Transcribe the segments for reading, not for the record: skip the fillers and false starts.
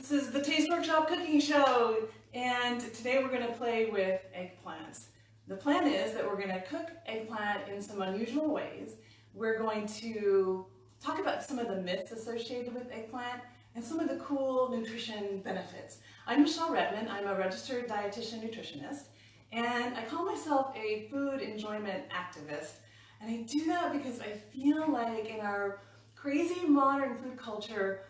This is the Taste Workshop Cooking Show, and today we're going to play with eggplants. The plan is that we're going to cook eggplant in some unusual ways. We're going to talk about some of the myths associated with eggplant and some of the cool nutrition benefits. I'm Michelle Redmond. I'm a registered dietitian nutritionist, and I call myself a food enjoyment activist. And I do that because I feel like in our crazy modern food culture,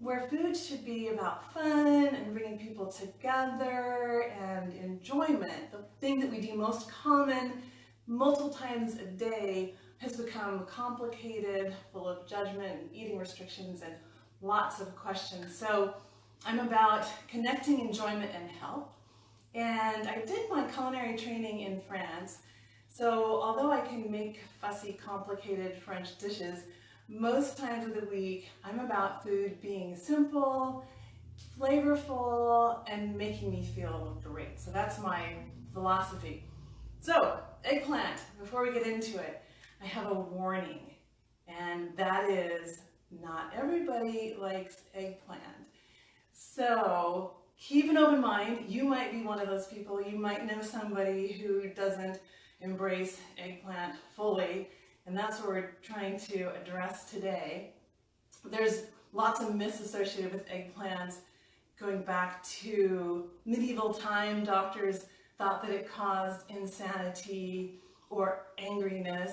where food should be about fun and bringing people together and enjoyment, the thing that we do most common multiple times a day has become complicated, full of judgment and eating restrictions and lots of questions. So I'm about connecting enjoyment and health. And I did my culinary training in France. So although I can make fussy, complicated French dishes, most times of the week, I'm about food being simple, flavorful, and making me feel great. So that's my philosophy. So, eggplant, before we get into it, I have a warning, and that is not everybody likes eggplant. So, keep an open mind. You might be one of those people. You might know somebody who doesn't embrace eggplant fully. And that's what we're trying to address today. There's lots of myths associated with eggplants. Going back to medieval time, doctors thought that it caused insanity or angriness.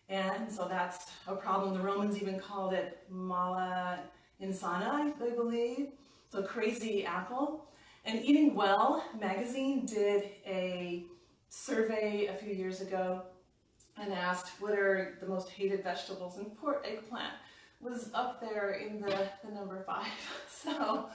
And so that's a problem. The Romans even called it mala insana, I believe. So crazy apple. And Eating Well magazine did a survey a few years ago and asked what are the most hated vegetables, and poor eggplant was up there in the number 5. So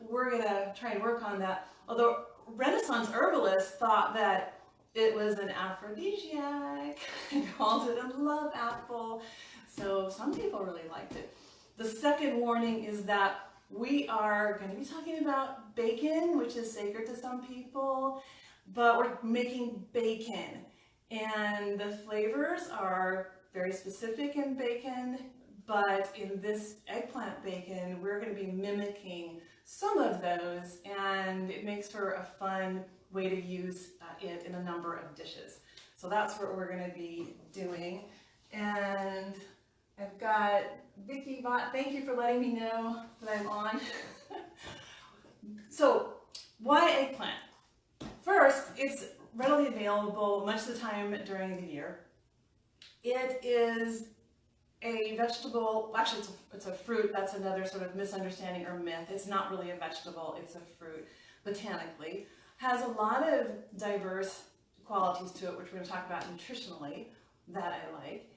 we're gonna try and work on that. Although Renaissance herbalists thought that it was an aphrodisiac and called it a love apple. So some people really liked it. The second warning is that we are going to be talking about bacon, which is sacred to some people, but we're making bacon. And the flavors are very specific in bacon, but in this eggplant bacon, we're going to be mimicking some of those, and it makes for a fun way to use it in a number of dishes. So that's what we're going to be doing. And I've got Vicky Bot. Thank you for letting me know that I'm on. So why eggplant? First, it's readily available much of the time during the year. It is a vegetable, actually it's a fruit. That's another sort of misunderstanding or myth. It's not really a vegetable, it's a fruit botanically. Has a lot of diverse qualities to it, which we're going to talk about nutritionally, that I like.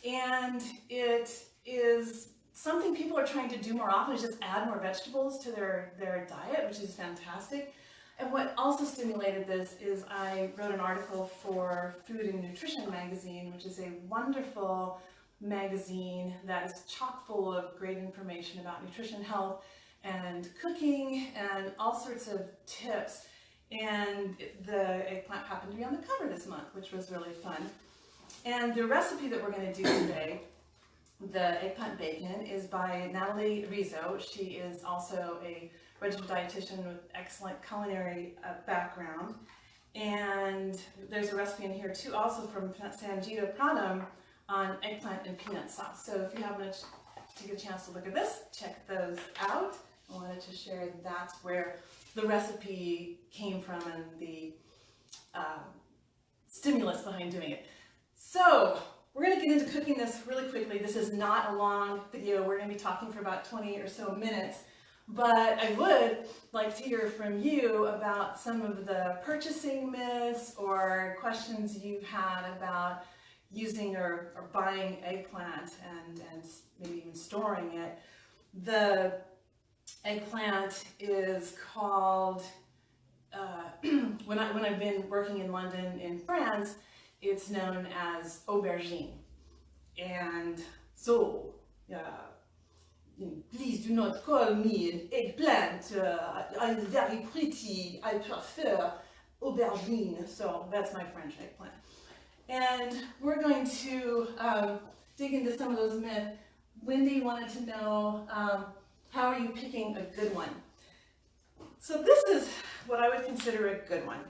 And it is something people are trying to do more often, is just add more vegetables to their diet, which is fantastic. And what also stimulated this is I wrote an article for Food and Nutrition magazine, which is a wonderful magazine that is chock full of great information about nutrition, health, and cooking, and all sorts of tips. And the eggplant happened to be on the cover this month, which was really fun. And the recipe that we're going to do today, the eggplant bacon, is by Natalie Rizzo. She is also a registered dietitian with excellent culinary background. And there's a recipe in here too, also from Sanjita Pradam, on eggplant and peanut sauce. So if you happen to get a chance to look at this, check those out. I wanted to share that's where the recipe came from and the stimulus behind doing it. So we're going to get into cooking this really quickly. This is not a long video. We're going to be talking for about 20 or so minutes. But I would like to hear from you about some of the purchasing myths or questions you've had about using or buying eggplant and maybe even storing it. The eggplant is called, when I've been working in London in France, it's known as aubergine. And so, please do not call me an eggplant. I'm very pretty. I prefer aubergine. So that's my French eggplant. And we're going to dig into some of those myths. Wendy wanted to know How are you picking a good one? So this is what I would consider a good one.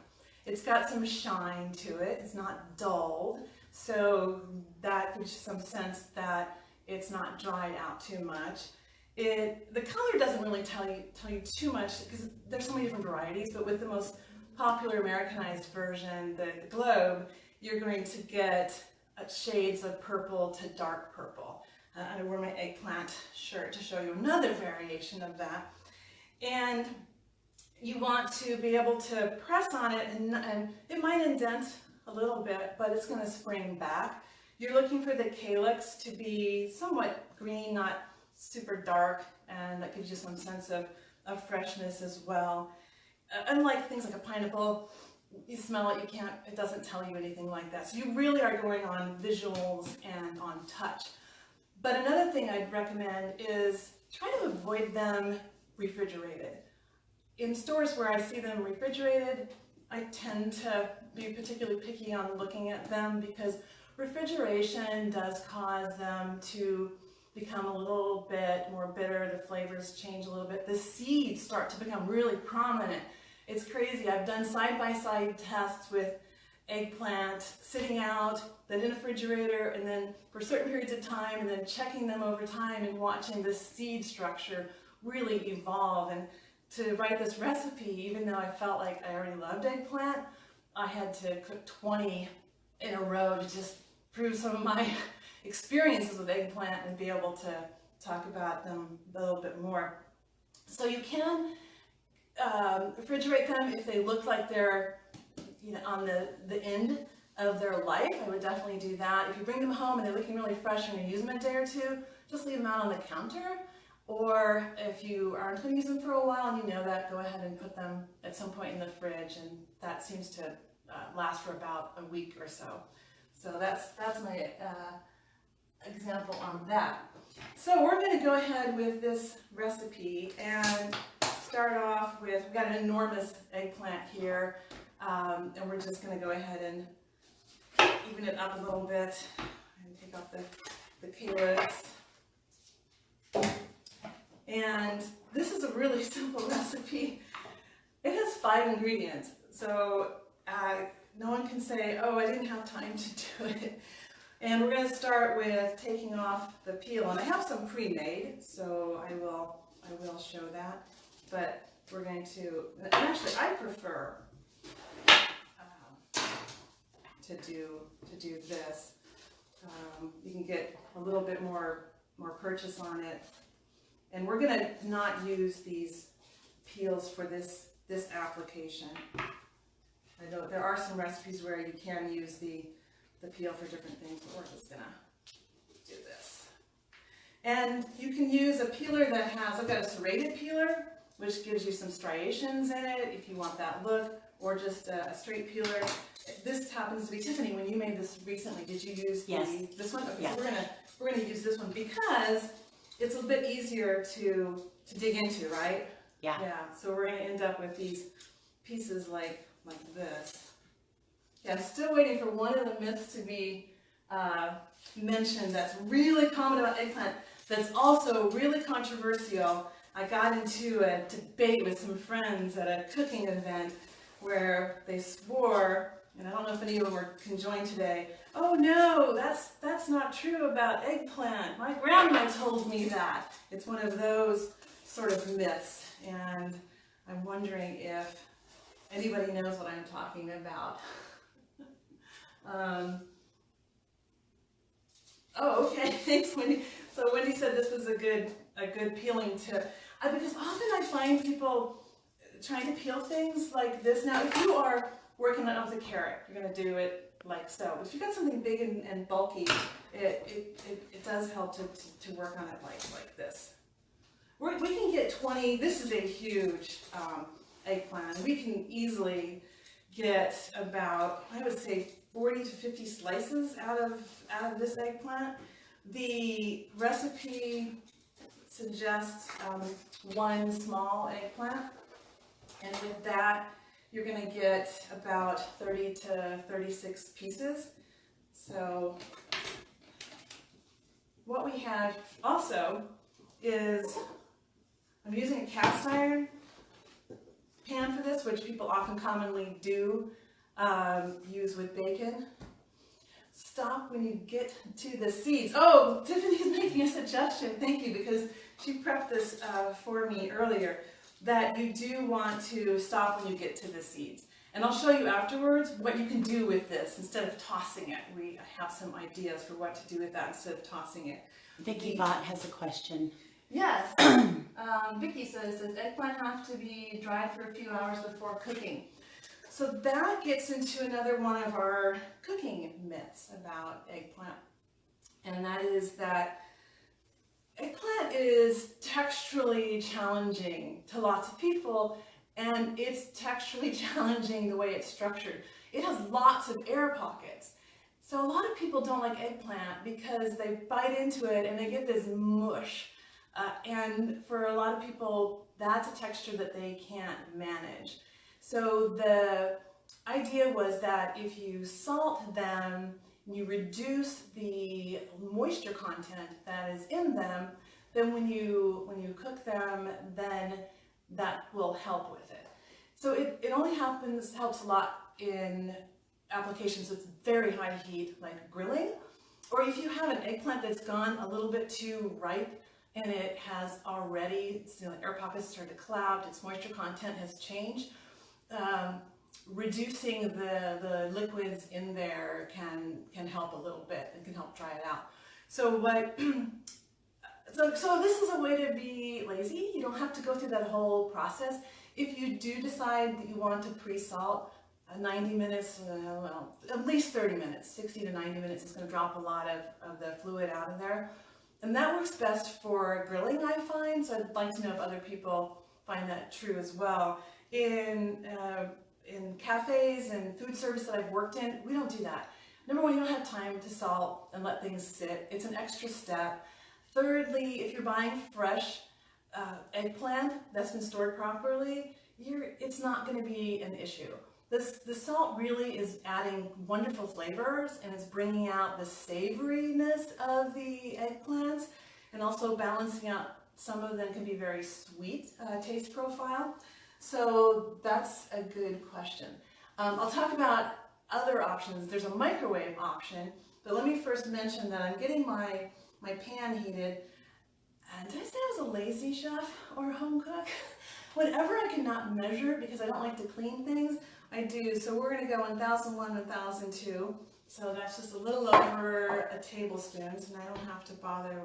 It's got some shine to it. It's not dulled, so that gives you some sense that it's not dried out too much. The color doesn't really tell you too much because there's so many different varieties, but with the most popular Americanized version, the Globe, you're going to get shades of purple to dark purple. I wear my eggplant shirt to show you another variation of that. And you want to be able to press on it, and it might indent a little bit, but it's going to spring back. You're looking for the calyx to be somewhat green, not super dark, and that gives you some sense of freshness as well. Unlike things like a pineapple, you smell it, it doesn't tell you anything like that. So you really are going on visuals and on touch. But another thing I'd recommend is try to avoid them refrigerated. In stores where I see them refrigerated, I tend to be particularly picky on looking at them because refrigeration does cause them to become a little bit more bitter, the flavors change a little bit, the seeds start to become really prominent. It's crazy. I've done side-by-side tests with eggplant sitting out, then in a refrigerator, and then for certain periods of time, and then checking them over time and watching the seed structure really evolve. And to write this recipe, even though I felt like I already loved eggplant, I had to cook 20 in a row to just prove some of my experiences with eggplant and be able to talk about them a little bit more. So you can refrigerate them if they look like they're on the end of their life. I would definitely do that. If you bring them home and they're looking really fresh and you use them a day or two, just leave them out on the counter. Or if you aren't going to use them for a while and you know that, go ahead and put them at some point in the fridge, and that seems to last for about a week or so. So that's my example on that. So we're going to go ahead with this recipe and start off with, we've got an enormous eggplant here, and we're just going to go ahead and even it up a little bit and take off the calyx. And this is a really simple recipe. It has 5 ingredients, so no one can say, oh, I didn't have time to do it. And we're going to start with taking off the peel, and I have some pre-made, so I will show that. But we're going to, and actually I prefer to do this. You can get a little bit more purchase on it. And we're going to not use these peels for this application. I know there are some recipes where you can use the peel for different things, but we're just going to do this. And you can use a peeler that has, I've got a serrated peeler, which gives you some striations in it if you want that look, or just a straight peeler. This happens to be, Tiffany, when you made this recently, did you use this one? Okay, yes. So we're gonna use this one because it's a bit easier to dig into, right? Yeah. Yeah, so we're gonna end up with these pieces like this. Yeah, I'm still waiting for one of the myths to be mentioned that's really common about eggplant, that's also really controversial. I got into a debate with some friends at a cooking event where they swore, and I don't know if any of them can join today, oh no, that's not true about eggplant. My grandma told me that. It's one of those sort of myths, and I'm wondering if anybody knows what I'm talking about. Oh, okay, thanks, Wendy. So Wendy said this was a good peeling tip. Because often I find people trying to peel things like this. Now, if you are working on with a carrot, you're going to do it like so. If you've got something big and bulky, it does help to work on it like this. We can get 20, this is a huge eggplant. We can easily get about, I would say, 40 to 50 slices out of this eggplant. The recipe suggests 1 small eggplant, and with that you're going to get about 30 to 36 pieces. So what we have also is I'm using a cast iron pan for this, which people often commonly do use with bacon. Stop when you get to the seeds. Oh, Tiffany's making a suggestion. Thank you, because she prepped this for me earlier, that you do want to stop when you get to the seeds. And I'll show you afterwards what you can do with this instead of tossing it. We have some ideas for what to do with that instead of tossing it. Vicky Vaught has a question. Yes. Vicky says, does eggplant have to be dried for a few hours before cooking? So that gets into another one of our cooking myths about eggplant. And that is that eggplant is texturally challenging to lots of people, and it's texturally challenging the way it's structured. It has lots of air pockets. So a lot of people don't like eggplant because they bite into it and they get this mush. And for a lot of people, that's a texture that they can't manage. So the idea was that if you salt them, you reduce the moisture content that is in them, then when you cook them, then that will help with it. So it only helps a lot in applications with very high heat, like grilling, or if you have an eggplant that's gone a little bit too ripe and it has already, air pockets start to cloud, its moisture content has changed. Reducing the liquids in there can help a little bit and can help dry it out. So so this is a way to be lazy. You don't have to go through that whole process. If you do decide that you want to pre-salt, 90 minutes, well, at least 30 minutes, 60 to 90 minutes is going to drop a lot of the fluid out of there. And that works best for grilling, I find, so I'd like to know if other people find that true as well. In cafes and food service that I've worked in, we don't do that. Number one, you don't have time to salt and let things sit. It's an extra step. Thirdly, if you're buying fresh eggplant that's been stored properly, it's not going to be an issue. The salt really is adding wonderful flavors and it's bringing out the savoriness of the eggplants and also balancing out. Some of them can be very sweet taste profile. So that's a good question. I'll talk about other options. There's a microwave option, but let me first mention that I'm getting my pan heated. And did I say I was a lazy chef or a home cook? Whenever I cannot measure because I don't like to clean things, I do. So we're going to go 1001, 1002. So that's just a little over a tablespoon, so I don't have to bother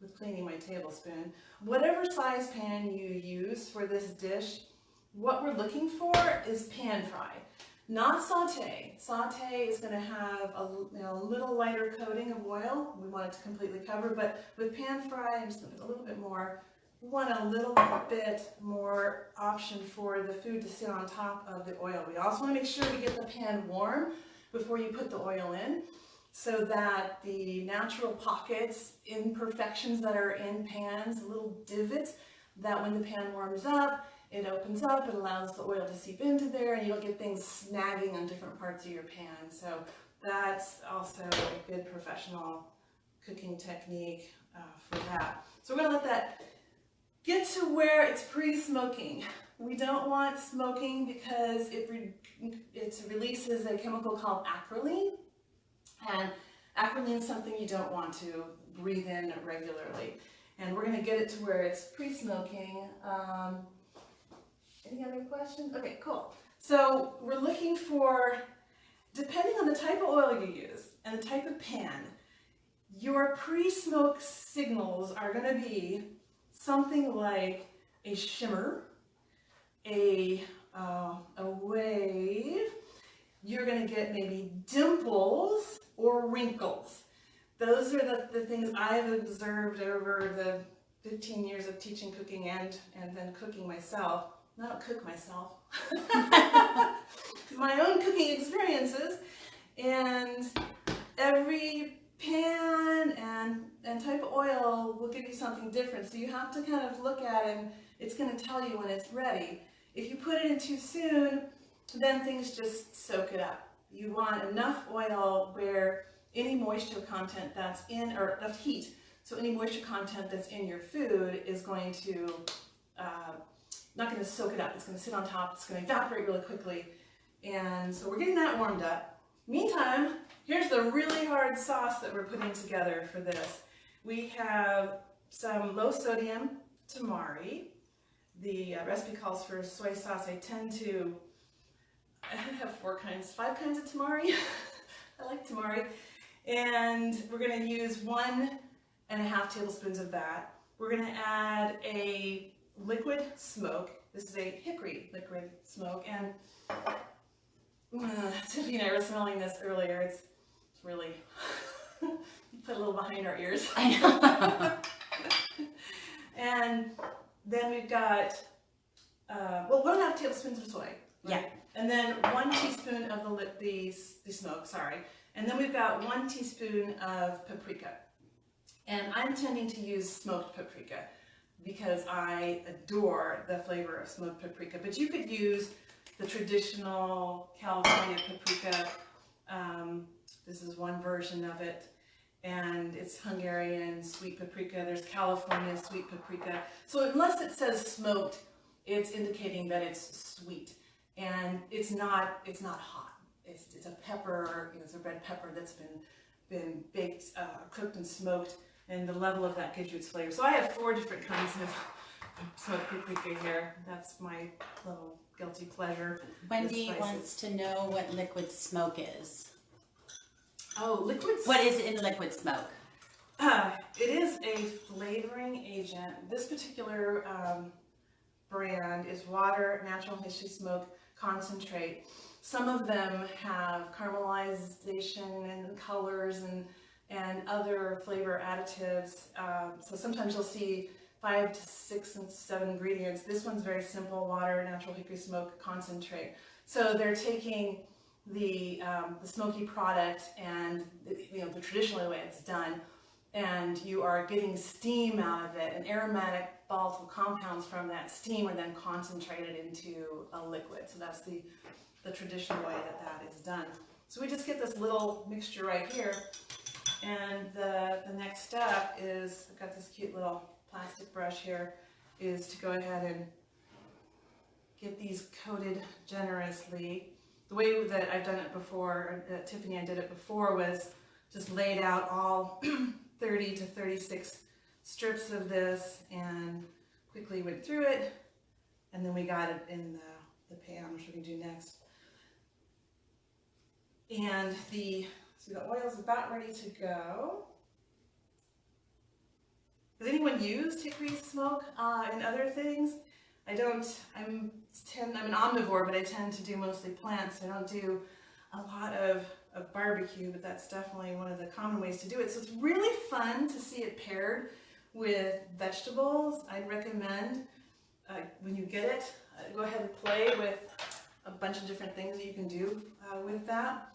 with cleaning my tablespoon. Whatever size pan you use for this dish, what we're looking for is pan fry, not saute. Saute is going to have a little lighter coating of oil. We want it to completely cover, but with pan fry, I'm just going to put a little bit more. We want a little bit more option for the food to sit on top of the oil. We also want to make sure to get the pan warm before you put the oil in, so that the natural pockets, imperfections that are in pans, little divots, that when the pan warms up, it opens up, it allows the oil to seep into there, and you don't get things snagging on different parts of your pan. So that's also a good professional cooking technique for that. So we're going to let that get to where it's pre-smoking. We don't want smoking because it releases a chemical called acrolein. And acrolein is something you don't want to breathe in regularly. And we're going to get it to where it's pre-smoking. Any other questions? Okay, cool. So we're looking for, depending on the type of oil you use and the type of pan, your pre-smoke signals are going to be something like a shimmer, a wave. You're going to get maybe dimples or wrinkles. Those are the things I've observed over the 15 years of teaching cooking and then cooking myself. I don't cook myself. My own cooking experiences, and every pan and type of oil will give you something different. So you have to kind of look at it and it's going to tell you when it's ready. If you put it in too soon, then things just soak it up. You want enough oil where any moisture content that's in, or enough heat, so any moisture content that's in your food is going to not going to soak it up. It's going to sit on top. It's going to evaporate really quickly. And so we're getting that warmed up. Meantime, here's the really hard sauce that we're putting together for this. We have some low sodium tamari. The recipe calls for soy sauce. I have 5 kinds of tamari. I like tamari. And we're going to use 1.5 tablespoons of that. We're going to add a liquid smoke. This is a hickory liquid smoke. And Tiffany and I were smelling this earlier. It's really put a little behind our ears. I know. And then we've got, 1.5 tablespoons of soy. Right? Yeah. And then 1 teaspoon of the smoke, sorry. And then we've got 1 teaspoon of paprika. And I'm tending to use smoked paprika because I adore the flavor of smoked paprika. But you could use the traditional California paprika. This is one version of it. And it's Hungarian sweet paprika. There's California sweet paprika. So unless it says smoked, it's indicating that it's sweet. And it's not hot. It's a pepper, it's a red pepper that's been baked, cooked and smoked, and the level of that gives you its flavor. So I have 4 different kinds of smoked paprika here. That's my little guilty pleasure. Wendy wants to know what liquid smoke is. Oh, liquid smoke. What is in liquid smoke? It is a flavoring agent. This particular brand is water, natural history smoke concentrate. Some of them have caramelization and colors and other flavor additives. So sometimes you'll see 5 to 6 and 7 ingredients. This one's very simple: water, natural hickory smoke concentrate. So they're taking the smoky product and the traditional way it's done, and you are getting steam out of it, and aromatic volatile compounds from that steam are then concentrated into a liquid. So that's the traditional way that is done. So we just get this little mixture right here, and the next step is, I've got this cute little plastic brush here, is to go ahead and get these coated generously. The way that I've done it before, Tiffany and I did it before, was just laid out all 30 to 36 strips of this and quickly went through it, and then we got it in the pan, which we're going to do next. And so the oil's about ready to go. Does anyone use hickory smoke in other things? I don't. I'm an omnivore, but I tend to do mostly plants. I don't do a lot of barbecue, but that's definitely one of the common ways to do it. So it's really fun to see it paired with vegetables. I'd recommend when you get it, go ahead and play with a bunch of different things that you can do with that.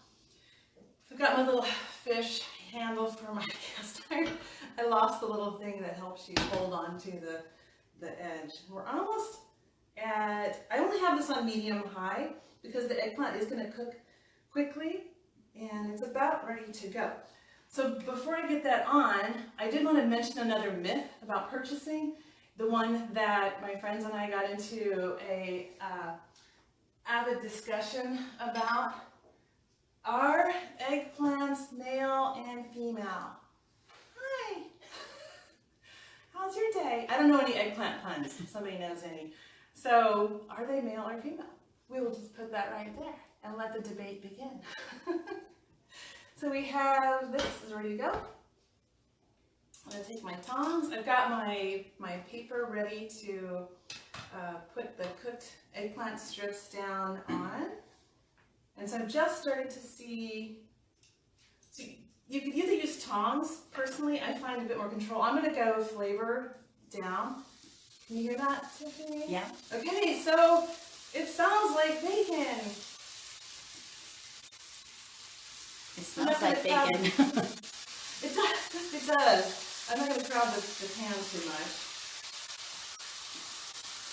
I've got my little fish handle for my cast iron. I lost the little thing that helps you hold on to the edge. We're almost at, I only have this on medium-high because the eggplant is going to cook quickly, and it's about ready to go. So before I get that on, I did want to mention another myth about purchasing, the one that my friends and I got into a avid discussion about. Are eggplants male and female? Hi! How's your day? I don't know any eggplant puns, if somebody knows any. So, are they male or female? We will just put that right there and let the debate begin. So we have, this is ready to go. I'm going to take my tongs. I've got my paper ready to put the cooked eggplant strips down on. And so I'm just starting to see, so you could either use tongs. Personally, I find a bit more control. I'm going to go flavor down. Can you hear that, Tiffany? Yeah. Okay, so it sounds like bacon. It smells like bacon. It does. I'm not going to crowd the pan too much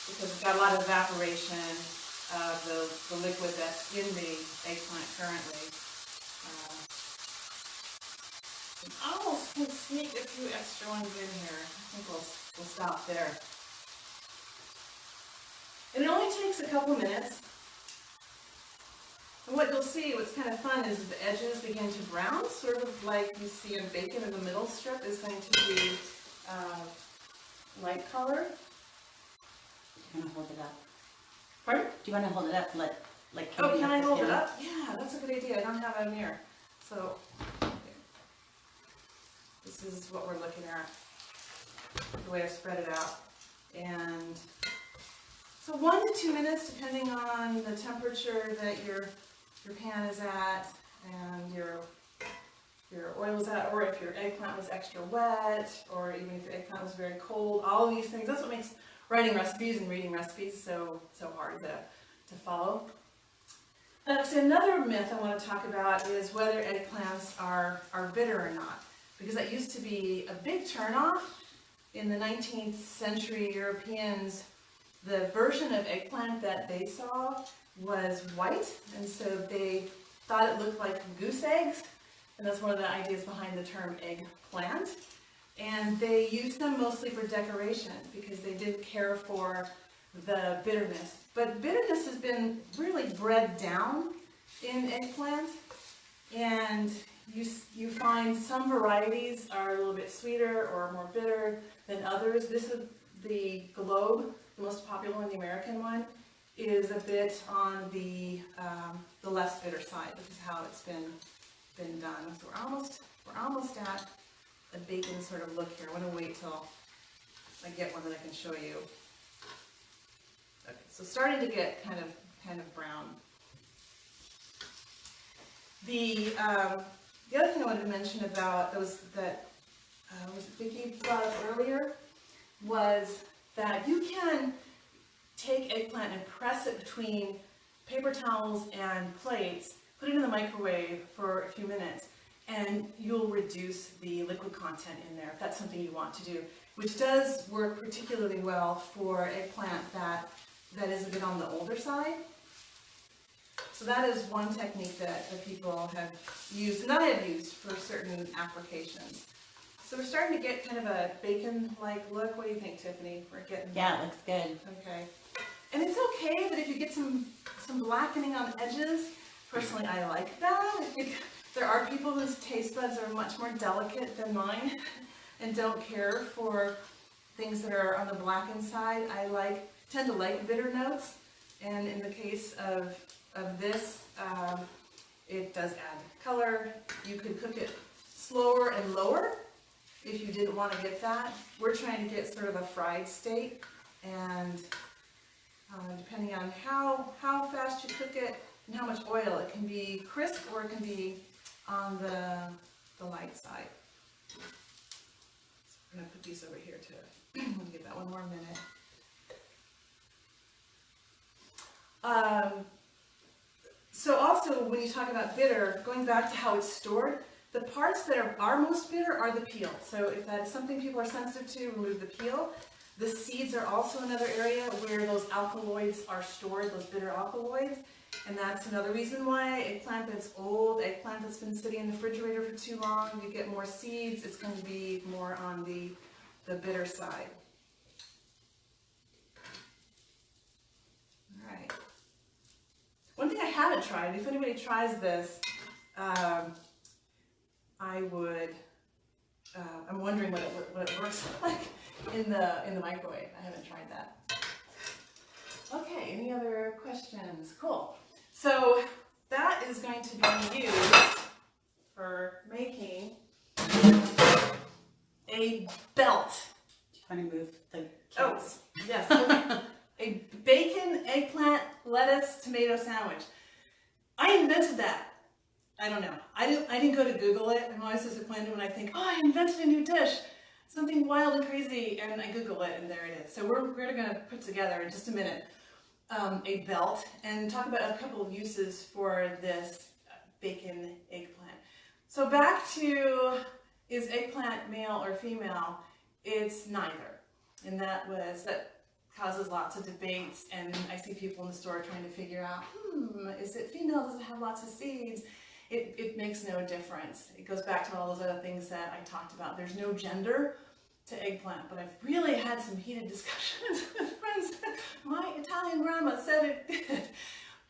because it's got a lot of evaporation of the liquid that's in the eggplant currently. I almost can sneak a few extra ones in here. I think we'll stop there. And it only takes a couple minutes. And what you'll see, what's kind of fun, is the edges begin to brown, sort of like you see in bacon in the middle strip is going to be light colored. Do you want to hold it up? Pardon? Do you want to hold it up? Oh, can I hold it up? Yeah, that's a good idea. I don't have a mirror. So, this is what we're looking at, the way I spread it out. And so 1 to 2 minutes, depending on the temperature that your pan is at and your oil is at, or if your eggplant was extra wet, or even if your eggplant was very cold. All of these things, that's what makes writing recipes and reading recipes so hard to follow. So another myth I want to talk about is whether eggplants are bitter or not, because that used to be a big turnoff. In the 19th century, Europeans, the version of eggplant that they saw was white, and so they thought it looked like goose eggs, and that's one of the ideas behind the term eggplant. And they used them mostly for decoration because they didn't care for the bitterness. But bitterness has been really bred down in eggplant, and you find some varieties are a little bit sweeter or more bitter than others. This is the Globe, the most popular one, the American one, is a bit on the less bitter side. This is how it's been done. So we're almost at a bacon sort of look here. I want to wait till I get one that I can show you. Okay, so starting to get kind of brown. The other thing I wanted to mention about those that was Vicki brought up earlier was that you can take eggplant and press it between paper towels and plates, put it in the microwave for a few minutes, and you'll reduce the liquid content in there if that's something you want to do, which does work particularly well for eggplant that is a bit on the older side. So that is one technique that people have used, and that I have used for certain applications. So we're starting to get kind of a bacon-like look. What do you think, Tiffany? We're getting... Yeah, it looks good. Okay. And it's okay that if you get some blackening on the edges. Personally, I like that. I think there are people whose taste buds are much more delicate than mine and don't care for things that are on the blackened side. I tend to like bitter notes, and in the case of this, it does add color. You could cook it slower and lower if you didn't want to get that. We're trying to get sort of a fried state, and depending on how fast you cook it and how much oil, it can be crisp or it can be on the light side. So I'm going to put these over here too. I'm going to give that one more minute. So also, when you talk about bitter, going back to how it's stored, the parts that are most bitter are the peel. So if that is something people are sensitive to, remove the peel. The seeds are also another area where those alkaloids are stored, those bitter alkaloids. And that's another reason why eggplant that's old, eggplant that's been sitting in the refrigerator for too long, you get more seeds, it's going to be more on the bitter side. All right. One thing I haven't tried, if anybody tries this, I'm wondering what it works like in the microwave. I haven't tried that. Okay, any other questions? Cool. So that is going to be used for making a belt. Do you want to move the kids? Oh, yes. Okay. A bacon, eggplant, lettuce, tomato sandwich. I invented that. I don't know. I didn't go to Google it. I'm always disappointed when I think, oh, I invented a new dish, something wild and crazy, and I Google it, and there it is. So we're going to put together in just a minute a belt and talk about a couple of uses for this bacon eggplant. So back to, is eggplant male or female? It's neither, and that causes lots of debates, and I see people in the store trying to figure out, is it female? Does it have lots of seeds? It makes no difference. It goes back to all those other things that I talked about. There's no gender to eggplant, but I've really had some heated discussions with friends. My Italian grandma said it did.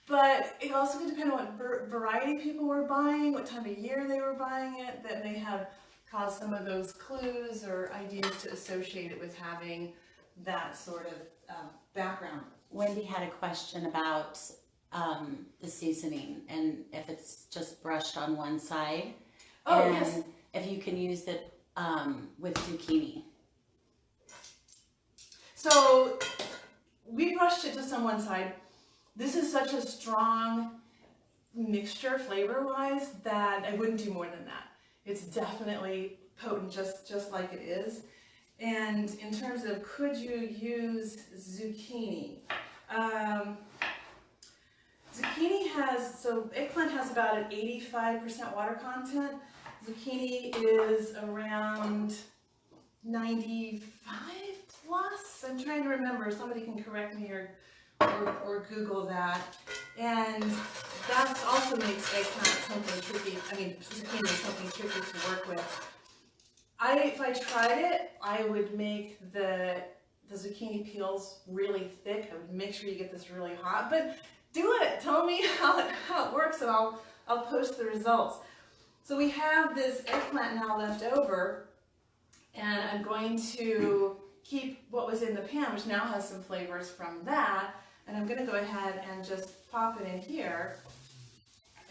But it also could depend on what variety people were buying, what time of year they were buying it, that may have caused some of those clues or ideas to associate it with having that sort of background. Wendy had a question about the seasoning and if it's just brushed on one side. Oh, and yes. if you can use it with zucchini. So we brushed it just on one side. This is such a strong mixture flavor-wise that I wouldn't do more than that. It's definitely potent just like it is. And in terms of could you use zucchini? Zucchini has, so eggplant has about an 85% water content. Zucchini is around 95 plus. I'm trying to remember, somebody can correct me or Google that. And that also makes eggplant something tricky. I mean, zucchini is something tricky to work with. If I tried it, I would make the zucchini peels really thick. I would make sure you get this really hot, but do it. Tell me how it works and I'll post the results. So we have this eggplant now left over, and I'm going to keep what was in the pan, which now has some flavors from that, and I'm going to go ahead and just pop it in here.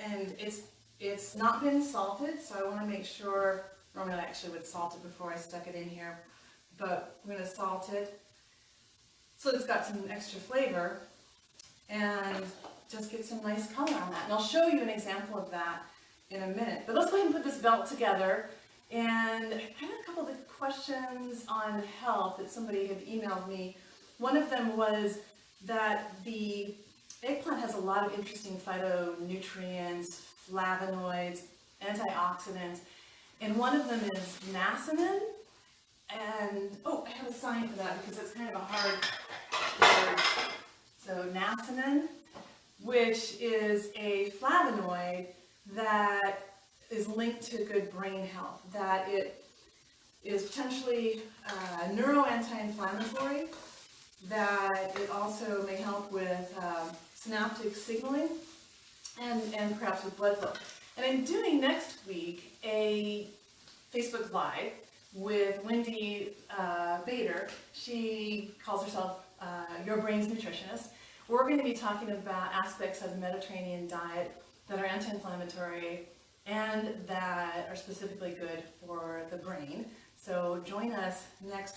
And it's not been salted, so I want to make sure, normally I actually would salt it before I stuck it in here, but I'm going to salt it so it's got some extra flavor and just get some nice color on that. And I'll show you an example of that in a minute. But let's go ahead and put this belt together. And I had a couple of questions on health that somebody had emailed me. One of them was that the eggplant has a lot of interesting phytonutrients, flavonoids, antioxidants, and one of them is niacin. And, oh, I have a sign for that because it's kind of a hard word. So niacin, which is a flavonoid that is linked to good brain health, that it is potentially neuro-anti-inflammatory, that it also may help with synaptic signaling and perhaps with blood flow. And I'm doing next week a Facebook Live with Wendy Bader. She calls herself Your Brain's Nutritionist. We're going to be talking about aspects of the Mediterranean diet that are anti-inflammatory and that are specifically good for the brain. So join us next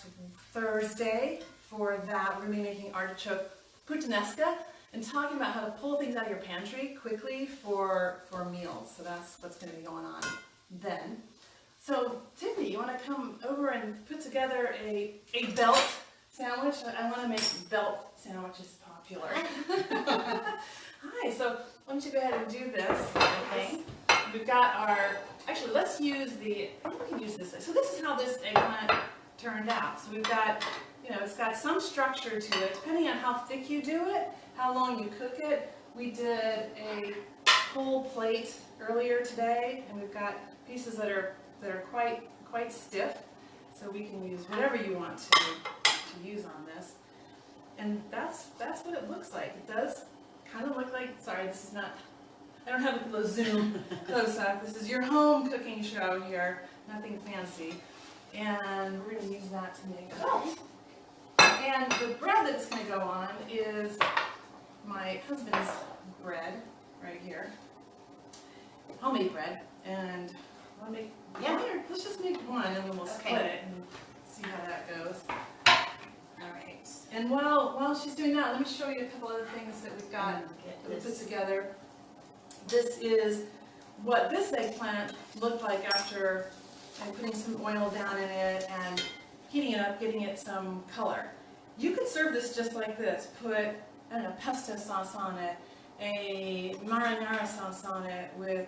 Thursday for that. We're going to be making artichoke puttanesca and talking about how to pull things out of your pantry quickly for meals. So that's what's going to be going on then. So Tiffany, you want to come over and put together a belt sandwich? I want to make belt sandwiches popular. Hi, so why don't you go ahead and do this, okay? We've got our, actually let's use we can use this. So this is how this eggplant turned out. So we've got, it's got some structure to it, depending on how thick you do it, how long you cook it. We did a whole plate earlier today, and we've got pieces that are quite stiff, so we can use whatever you want to use on this. And that's what it looks like. It does kind of look like, sorry, this is not, I don't have a Zoom close-up. This is your home cooking show here, nothing fancy. And we're going to use that to make a belt. And the bread that's going to go on is my husband's bread right here, homemade bread. And I want to make, let's just make one and then we'll split it and see how that goes. Alright, and while she's doing that, let me show you a couple other things that we've got that we put together. This is what this eggplant looked like after putting some oil down in it and heating it up, giving it some color. You could serve this just like this. Put, I don't know, pesto sauce on it, a marinara sauce on it with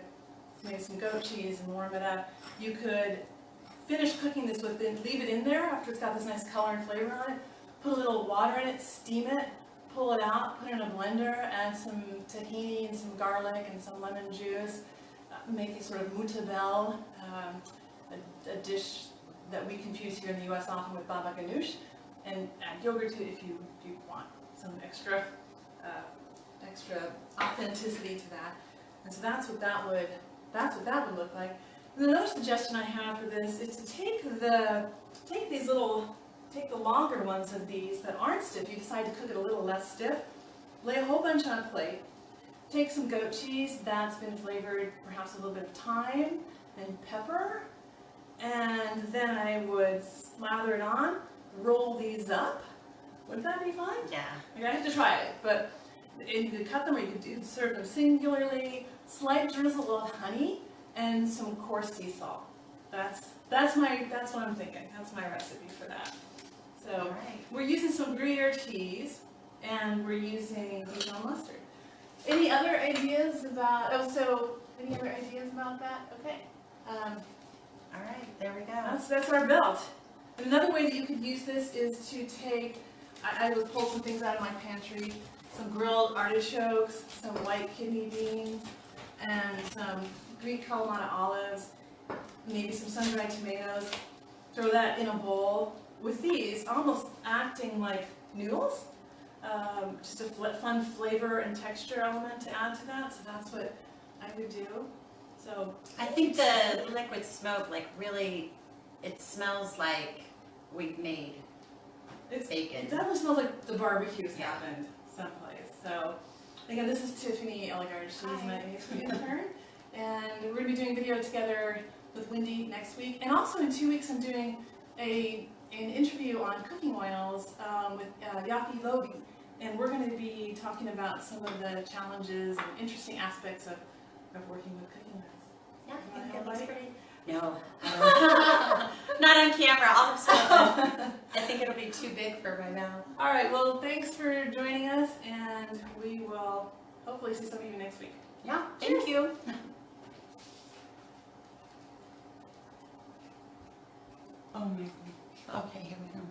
maybe some goat cheese and warm it up. You could finish cooking this with it, leave it in there after it's got this nice color and flavor on it, put a little water in it, steam it, pull it out, put it in a blender, add some tahini and some garlic and some lemon juice, make a sort of moutabelle, a dish that we confuse here in the US often with baba ganoush, and add yogurt to it if you want some extra authenticity to that. And so that's what that would look like. And another suggestion I have for this is to take the longer ones of these that aren't stiff. You decide to cook it a little less stiff. Lay a whole bunch on a plate. Take some goat cheese that's been flavored, perhaps a little bit of thyme and pepper, and then I would slather it on. Roll these up. Wouldn't that be fun? Yeah. You're gonna have to try it, but you could cut them or you could serve them singularly. Slight drizzle of honey and some coarse sea salt. That's what I'm thinking. That's my recipe for that. So we're using some Gruyere cheese and we're using Dijon mustard. Any other ideas about? Any other ideas about that? Okay. All right, there we go. That's our belt. Another way that you could use this is to take. I would pull some things out of my pantry. Some grilled artichokes, some white kidney beans, and some Greek Kalamata olives, maybe some sun-dried tomatoes. Throw that in a bowl with these, almost acting like noodles. Just a fun flavor and texture element to add to that. So that's what I would do. So I think the liquid smoke, like really, it smells like we've made bacon. It definitely smells like the barbecue's happened someplace. So again, this is Tiffany Elegard. She's my intern, and we're going to be doing video together with Wendy next week. And also in 2 weeks, I'm doing an interview on cooking oils with Yaki Lobi, and we're going to be talking about some of the challenges and interesting aspects of working with cooking oils. Yeah, I think it looks pretty. No, not on camera. All of a sudden, I think it'll be too big for my mouth. All right. Well, thanks for joining us, and we will hopefully see some of you next week. Yeah. Thank you. Oh my. Okay, here we go.